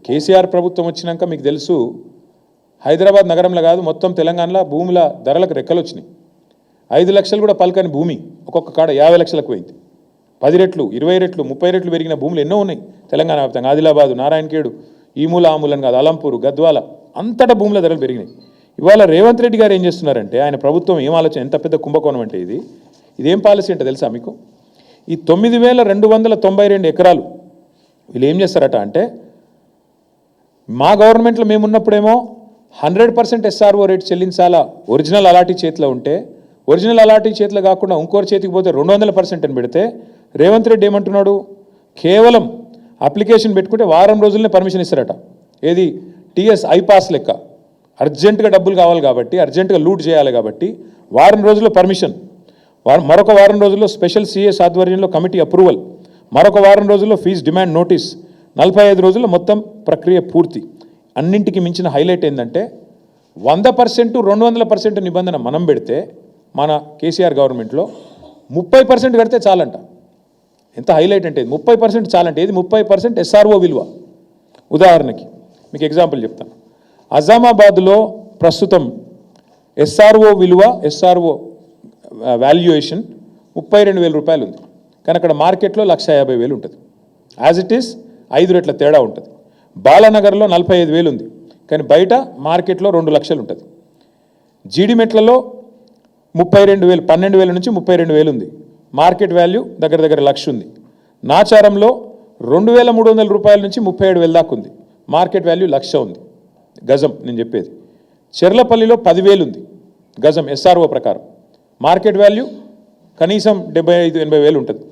కేసీఆర్ ప్రభుత్వం వచ్చినాక మీకు తెలుసు హైదరాబాద్ నగరంలో కాదు మొత్తం తెలంగాణలో భూముల ధరలకు రెక్కలు వచ్చినాయి. 5 లక్షలు కూడా పలకని భూమి ఒక్కొక్క కాడ 50 లక్షలకు పోయింది. 10 రెట్లు 20 రెట్లు 30 రెట్లు పెరిగిన భూములు ఎన్నో ఉన్నాయి తెలంగాణ వ్యాప్తంగా. ఆదిలాబాదు, నారాయణఖేడు, ఈ మూల ఆ మూలని కాదు, అలంపూరు, గద్వాల అంతటా భూముల ధరలు పెరిగినాయి. ఇవాళ రేవంత్ రెడ్డి గారు ఏం చేస్తున్నారంటే ఆయన ప్రభుత్వం ఏం ఆలోచన, ఎంత పెద్ద కుంభకోణం అంటే ఇదేం పాలసీ అంటే తెలుసా మీకు? ఈ 9292 ఎకరాలు వీళ్ళు ఏం చేస్తారట అంటే, మా గవర్నమెంట్లో మేమున్నప్పుడేమో 100% SRO రేట్ చెల్లించాలా ఒరిజినల్ అలాటీ చేతిలో ఉంటే, ఒరిజినల్ అలాటీ చేతిలో కాకుండా ఇంకోటి చేతికి పోతే 200% అని పెడితే, రేవంత్ రెడ్డి ఏమంటున్నాడు, కేవలం అప్లికేషన్ పెట్టుకుంటే వారం రోజులనే పర్మిషన్ ఇస్తారట. ఏది TS ఐపాస్ లెక్క, అర్జెంటుగా డబ్బులు కావాలి కాబట్టి, అర్జెంటుగా లూట్ చేయాలి కాబట్టి వారం రోజుల్లో పర్మిషన్, మరొక వారం రోజుల్లో స్పెషల్ CS ఆధ్వర్యంలో కమిటీ అప్రూవల్, మరొక వారం రోజుల్లో ఫీజు డిమాండ్ నోటీస్, 45 రోజుల్లో మొత్తం ప్రక్రియ పూర్తి. అన్నింటికి మించిన హైలైట్ ఏంటంటే 100% 200% నిబంధన మనం పెడితే మన కేసీఆర్ గవర్నమెంట్లో 30% కడితే చాలంట. ఎంత హైలైట్ అంటే 30% చాలంటే, ఏది 30% SRO విలువ. ఉదాహరణకి మీకు ఎగ్జాంపుల్ చెప్తాను. అజామాబాద్లో ప్రస్తుతం SRO విలువ, SRO వాల్యుయేషన్ 32,000 రూపాయలు ఉంది. కానీ అక్కడ మార్కెట్లో 150,000 ఉంటుంది. యాజ్ ఇట్ ఈస్ 5 రెట్ల తేడా ఉంటుంది. బాలానగర్లో 45,000 ఉంది, కానీ బయట మార్కెట్లో 2 లక్షలు ఉంటుంది. జీడిమెట్లలో 32,000, 12,000 నుంచి 32,000 ఉంది. మార్కెట్ వాల్యూ దగ్గర దగ్గర 1,00,000 ఉంది. నాచారంలో 2,300 రూపాయల నుంచి 37,000 దాకా ఉంది. మార్కెట్ వాల్యూ 1,00,000 ఉంది గజం. నేను చెప్పేది చెర్లపల్లిలో 10,000 ఉంది గజం SRO ప్రకారం. మార్కెట్ వాల్యూ కనీసం 75,000-80,000 ఉంటుంది.